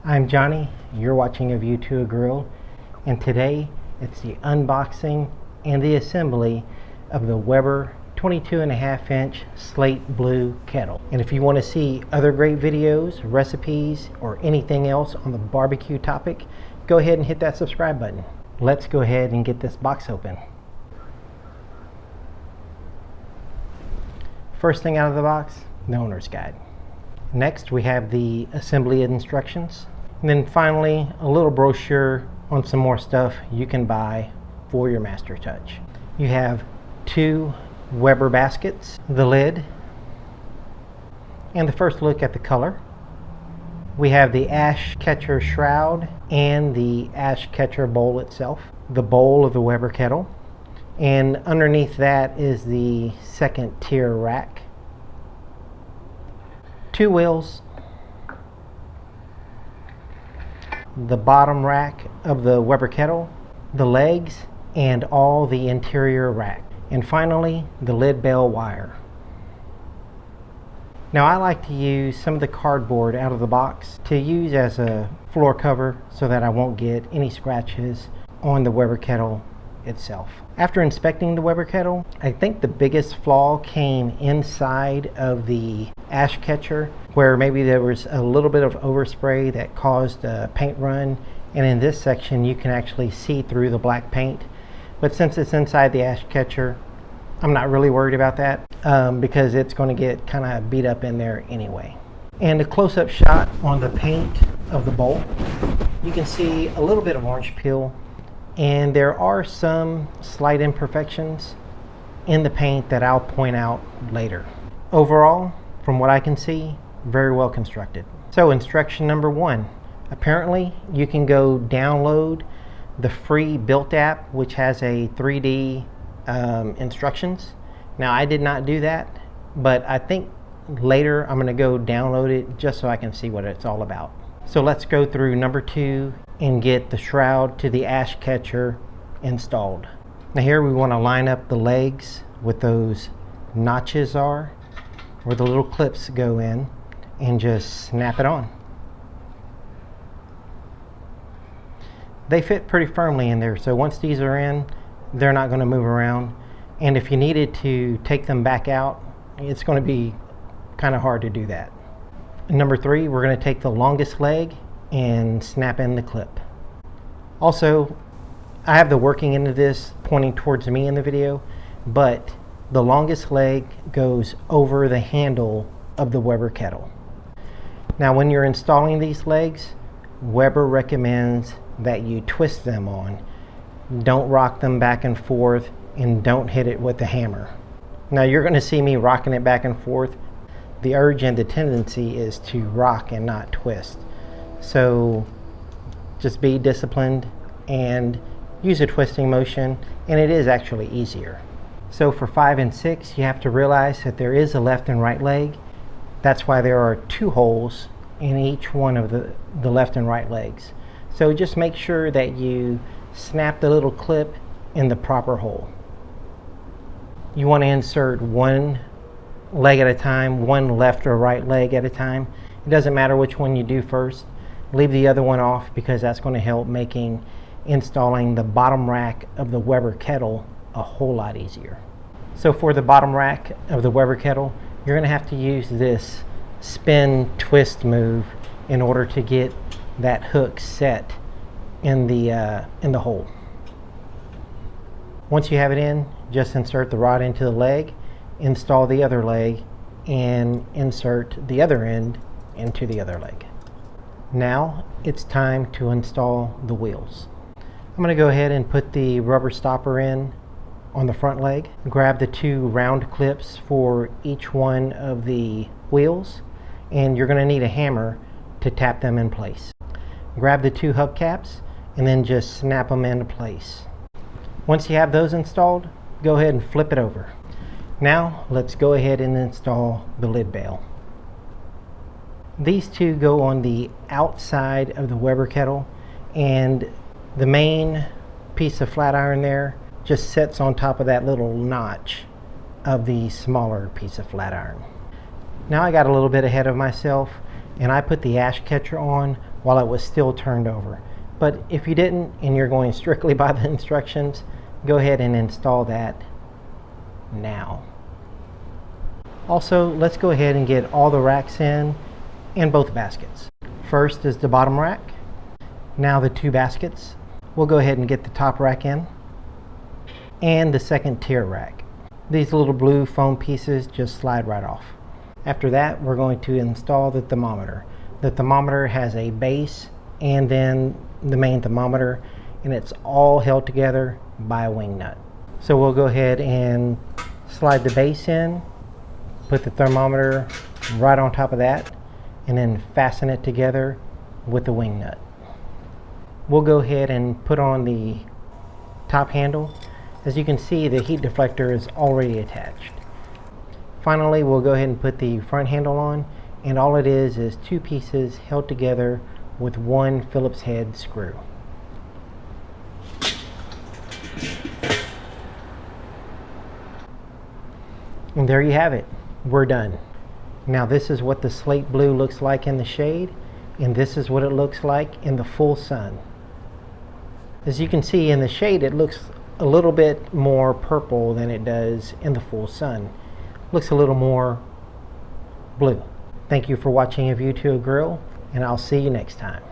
I'm Johnny, you're watching A View to a Grill, and today it's the unboxing and the assembly of the Weber 22.5-inch Slate Blue Kettle. And if you want to see other great videos, recipes, or anything else on the barbecue topic, go ahead and hit that subscribe button. Let's go ahead and get this box open. First thing out of the box, the owner's guide. Next we have the assembly instructions. And then finally, a little brochure on some more stuff you can buy for your Master Touch. You have two Weber baskets, the lid, and the first look at the color. We have the ash catcher shroud and the ash catcher bowl itself, the bowl of the Weber kettle, and underneath that is the second tier rack. Two wheels, the bottom rack of the Weber kettle, the legs, and all the interior rack. And finally, the lid bell wire. Now I like to use some of the cardboard out of the box to use as a floor cover so that I won't get any scratches on the Weber kettle itself. After inspecting the Weber kettle, I think the biggest flaw came inside of the ash catcher, where maybe there was a little bit of overspray that caused a paint run, and in this section you can actually see through the black paint. But since it's inside the ash catcher, I'm not really worried about that because it's going to get kind of beat up in there anyway. And a close-up shot on the paint of the bowl, you can see a little bit of orange peel, and there are some slight imperfections in the paint that I'll point out later. Overall, from what I can see, very well constructed. So instruction number 1. Apparently you can go download the free built app, which has a 3D instructions. Now I did not do that, but I think later I'm going to go download it just so I can see what it's all about. So let's go through number 2 and get the shroud to the ash catcher installed. Now here we want to line up the legs with those notches are, where the little clips go in, and just snap it on. They fit pretty firmly in there, so once these are in, they're not going to move around. And if you needed to take them back out, it's going to be kind of hard to do that. Number 3, we're going to take the longest leg and snap in the clip. Also, I have the working end of this pointing towards me in the video, but the longest leg goes over the handle of the Weber kettle. Now when you're installing these legs, Weber recommends that you twist them on. Don't rock them back and forth, and don't hit it with the hammer. Now you're going to see me rocking it back and forth. The urge and the tendency is to rock and not twist. So just be disciplined and use a twisting motion, and it is actually easier. So for 5 and 6, you have to realize that there is a left and right leg. That's why there are 2 holes in each one of the left and right legs. So just make sure that you snap the little clip in the proper hole. You want to insert one leg at a time, one left or right leg at a time. It doesn't matter which one you do first. Leave the other one off because that's going to help making installing the bottom rack of the Weber kettle a whole lot easier. So for the bottom rack of the Weber kettle, you're going to have to use this spin twist move in order to get that hook set in the hole. Once you have it in, just insert the rod into the leg, install the other leg, and insert the other end into the other leg. Now it's time to install the wheels. I'm going to go ahead and put the rubber stopper in on the front leg. Grab the 2 round clips for each one of the wheels, and you're going to need a hammer to tap them in place. Grab the 2 hubcaps and then just snap them into place. Once you have those installed, go ahead and flip it over. Now let's go ahead and install the lid bell. These 2 go on the outside of the Weber kettle, and the main piece of flat iron there just sits on top of that little notch of the smaller piece of flat iron. Now I got a little bit ahead of myself, and I put the ash catcher on while it was still turned over. But if you didn't and you're going strictly by the instructions, go ahead and install that now. Also, let's go ahead and get all the racks in both baskets. First is the bottom rack. Now the two baskets. We'll go ahead and get the top rack in and the second tier rack. These little blue foam pieces just slide right off. After that, we're going to install the thermometer. The thermometer has a base and then the main thermometer, and it's all held together by a wing nut. So we'll go ahead and slide the base in, put the thermometer right on top of that, and then fasten it together with the wing nut. We'll go ahead and put on the top handle. As you can see, the heat deflector is already attached. Finally, we'll go ahead and put the front handle on, and all it is two pieces held together with one Phillips head screw. And there you have it. We're done. Now this is what the slate blue looks like in the shade, and this is what it looks like in the full sun. As you can see in the shade, it looks a little bit more purple than it does in the full sun. Looks a little more blue. Thank you for watching A View to a Grill, and I'll see you next time.